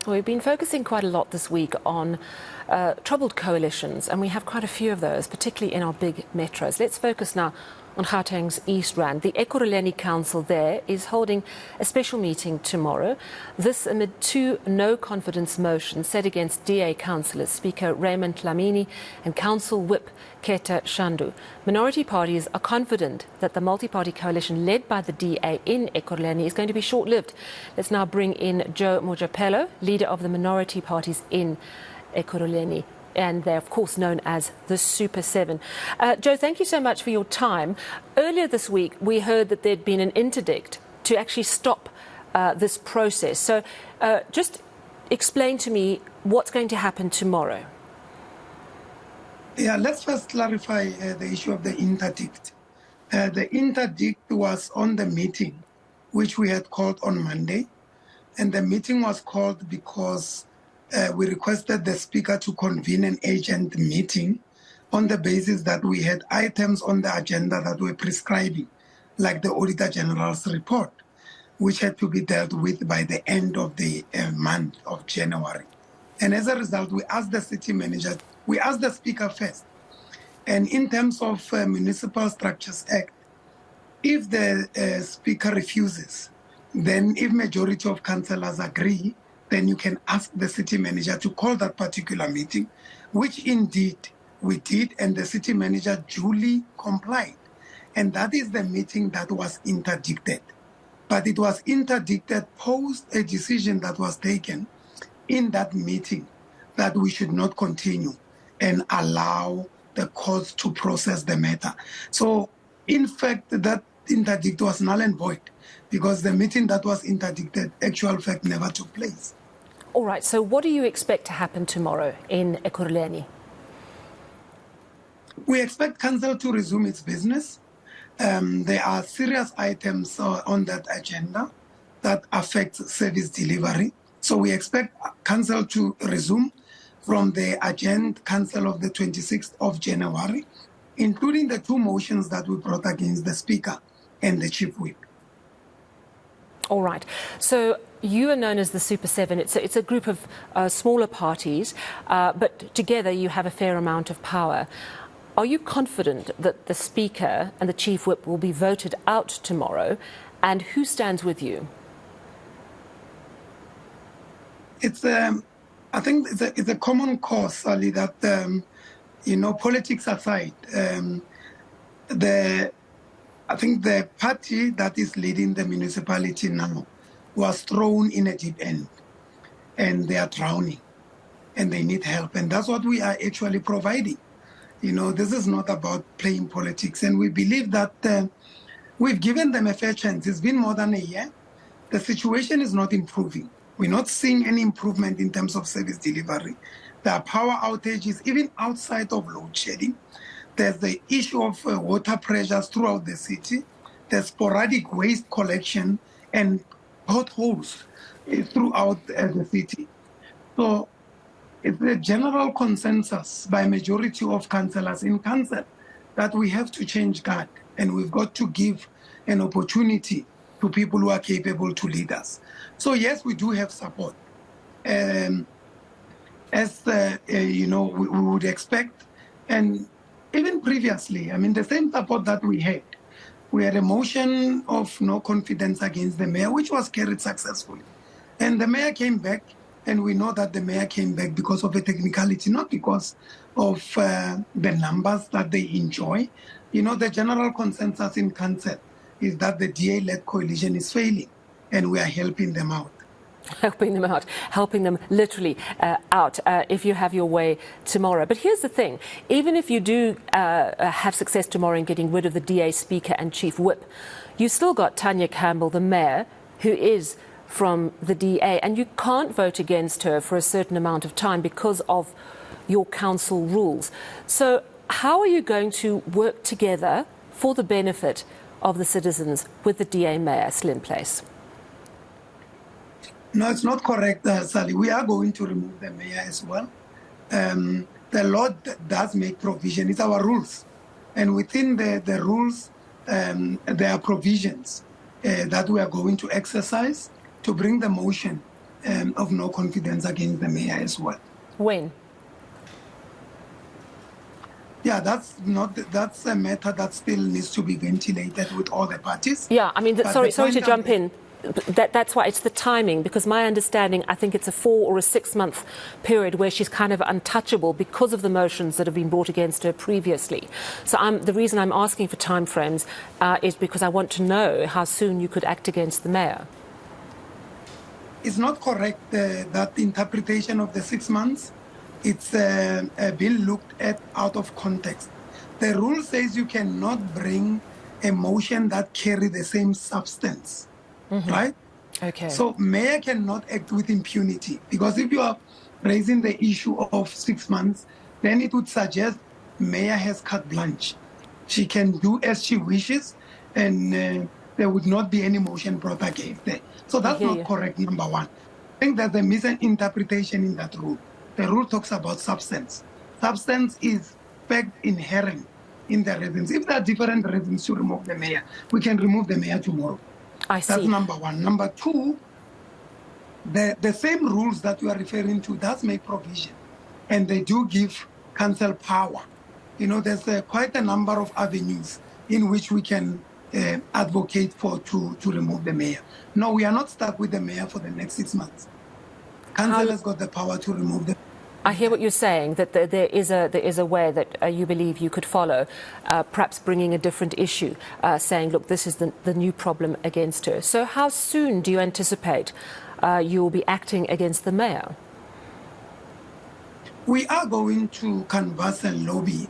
Well, we've been focusing quite a lot this week on troubled coalitions, and we have quite a few of those, particularly in our big metros. Let's focus now on Gauteng's East Rand. The Ekurhuleni Council there is holding a special meeting tomorrow. This amid two no-confidence motions set against DA councillors, Speaker Raymond Dlamini and Council Whip Keta Shandu. Minority parties are confident that the multi-party coalition led by the DA in Ekurhuleni is going to be short-lived. Let's now bring in Joe Mojapelo, leader of the minority parties in Ekurhuleni. And they're, of course, known as the Super 7. Joe, thank you so much for your time. Earlier this week, we heard that there'd been an interdict to actually stop this process. So just explain to me what's going to happen tomorrow. Yeah, let's first clarify the issue of the interdict. The interdict was on the meeting, which we had called on Monday. And the meeting was called because we requested the Speaker to convene an urgent meeting on the basis that we had items on the agenda that were prescribing, like the Auditor General's report, which had to be dealt with by the end of the month of January. And as a result, we asked the city manager, we asked the Speaker first. And in terms of Municipal Structures Act, if the Speaker refuses, then if majority of councillors agree, then you can ask the city manager to call that particular meeting, which indeed we did, and the city manager duly complied. And that is the meeting that was interdicted. But it was interdicted post a decision that was taken in that meeting that we should not continue and allow the courts to process the matter. So, in fact, that interdict was null and void because the meeting that was interdicted, actual fact, never took place. All right, so what do you expect to happen tomorrow in Ekurhuleni? We expect council to resume its business. There are serious items on that agenda that affect service delivery. So we expect council to resume from the agenda council of the 26th of January, including the two motions that we brought against the Speaker and the Chief Whip. All right. So you are known as the Super 7. It's a group of smaller parties, but together you have a fair amount of power. Are you confident that the Speaker and the Chief Whip will be voted out tomorrow? And who stands with you? I think it's a common cause, Sally, that, politics aside, I think the party that is leading the municipality now was thrown in a deep end, and they are drowning, and they need help. And that's what we are actually providing. This is not about playing politics. And we believe that we've given them a fair chance. It's been more than a year. The situation is not improving. We're not seeing any improvement in terms of service delivery. There are power outages, even outside of load shedding. There's the issue of water pressures throughout the city. There's sporadic waste collection and potholes throughout the city. So it's a general consensus by majority of councillors in council that we have to change guard, and we've got to give an opportunity to people who are capable to lead us. So yes, we do have support. As we would expect, and even previously, the same support that we had a motion of no confidence against the mayor, which was carried successfully. And the mayor came back, and we know that the mayor came back because of a technicality, not because of the numbers that they enjoy. The general consensus in council is that the DA-led coalition is failing, and we are helping them out. Helping them literally out if you have your way tomorrow. But here's the thing, even if you do have success tomorrow in getting rid of the DA Speaker and Chief Whip, you still got Tanya Campbell, the Mayor, who is from the DA, and you can't vote against her for a certain amount of time because of your council rules. So how are you going to work together for the benefit of the citizens with the DA Mayor still in place? No, it's not correct, Sally. We are going to remove the mayor as well. The law does make provision. It's our rules. And within the rules, there are provisions that we are going to exercise to bring the motion of no confidence against the mayor as well. When? Yeah, that's a matter that still needs to be ventilated with all the parties. Yeah, I mean, sorry to jump in. That's why it's the timing, because my understanding, I think it's a 4 or a 6 month period where she's kind of untouchable because of the motions that have been brought against her previously. So the reason I'm asking for timeframes is because I want to know how soon you could act against the mayor. It's not correct, that interpretation of the 6 months. It's been looked at out of context. The rule says you cannot bring a motion that carry the same substance, right? Okay. So mayor cannot act with impunity, because if you are raising the issue of 6 months, then it would suggest mayor has carte blanche. She can do as she wishes, and there would not be any motion brought against her. So that's not correct, number one. I think that there's a misinterpretation in that rule. The rule talks about substance. Substance is fact inherent in the reasons. If there are different reasons to remove the mayor, we can remove the mayor tomorrow. I see. That's number one. Number two, the same rules that you are referring to does make provision, and they do give council power. You know, there's quite a number of avenues in which we can advocate for to remove the mayor. No, we are not stuck with the mayor for the next 6 months. Council has got the power to remove the. I hear what you're saying, that there is a way that you believe you could follow, perhaps bringing a different issue, saying, look, this is the new problem against her. So how soon do you anticipate you will be acting against the mayor? We are going to canvass and lobby.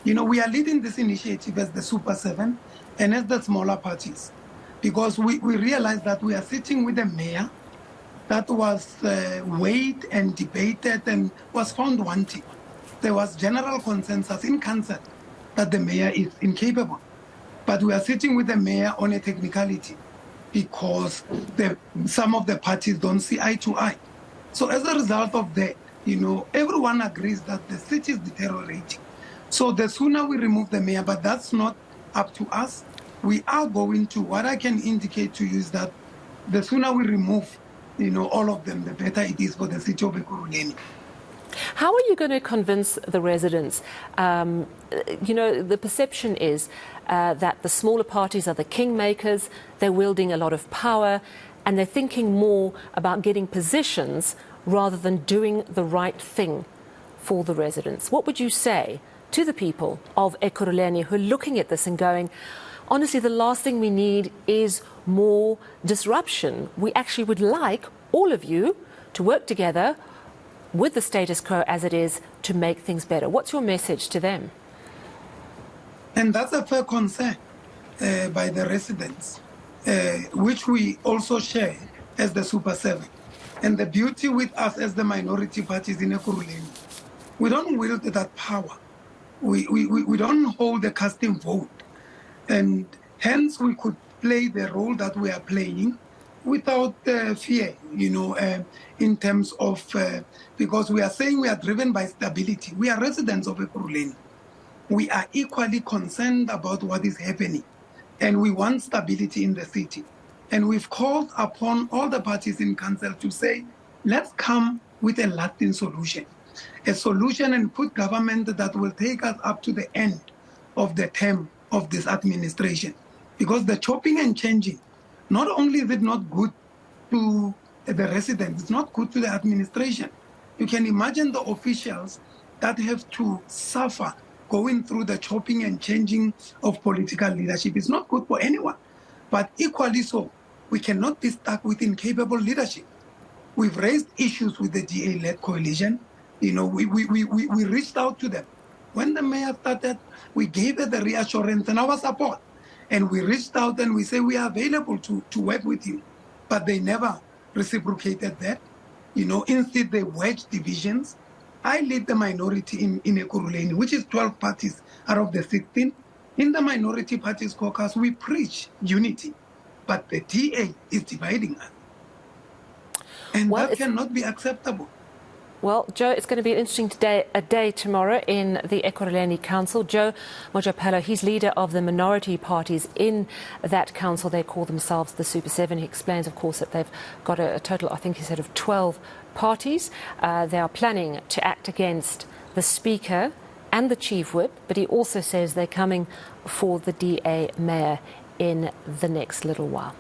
You know, we are leading this initiative as the Super 7 and as the smaller parties, because we realize that we are sitting with a mayor that was weighed and debated and was found wanting. There was general consensus in council that the mayor is incapable. But we are sitting with the mayor on a technicality because some of the parties don't see eye to eye. So as a result of that, you know, everyone agrees that the city is deteriorating. So the sooner we remove the mayor, but that's not up to us. We are going to, what I can indicate to you is that the sooner we remove, you know, all of them, the better it is for the city of Ekurhuleni. How are you going to convince the residents? You know, the perception is that the smaller parties are the kingmakers, they're wielding a lot of power, and they're thinking more about getting positions rather than doing the right thing for the residents. What would you say to the people of Ekurhuleni who are looking at this and going, honestly, the last thing we need is more disruption. We actually would like all of you to work together with the status quo as it is to make things better. What's your message to them? And that's a fair concern by the residents, which we also share as the Super 7. And the beauty with us as the minority parties in Ekurhuleni, we don't wield that power. We don't hold the casting vote. And hence we could play the role that we are playing without fear, you know, in terms of, because we are saying we are driven by stability. We are residents of Ekurhuleni. We are equally concerned about what is happening, and we want stability in the city. And we've called upon all the parties in council to say, let's come with a lasting solution, a solution and put government that will take us up to the end of the term of this administration. Because the chopping and changing, not only is it not good to the residents, it's not good to the administration. You can imagine the officials that have to suffer going through the chopping and changing of political leadership. It's not good for anyone. But equally so, we cannot be stuck with incapable leadership. We've raised issues with the DA-led coalition. You know, we reached out to them. When the mayor started, we gave her the reassurance and our support. And we reached out and we say we are available to work with you. But they never reciprocated that. You know, instead they wedged divisions. I lead the minority in Ekurhuleni, which is 12 parties out of the 16. In the minority parties caucus, we preach unity. But the DA is dividing us. And that cannot be acceptable. Well, Joe, it's going to be an interesting day tomorrow in the Ekurhuleni Council. Joe Mojapelo, he's leader of the minority parties in that council. They call themselves the Super Seven. He explains, of course, that they've got a total, I think he said, of 12 parties. They are planning to act against the Speaker and the Chief Whip, but he also says they're coming for the DA mayor in the next little while.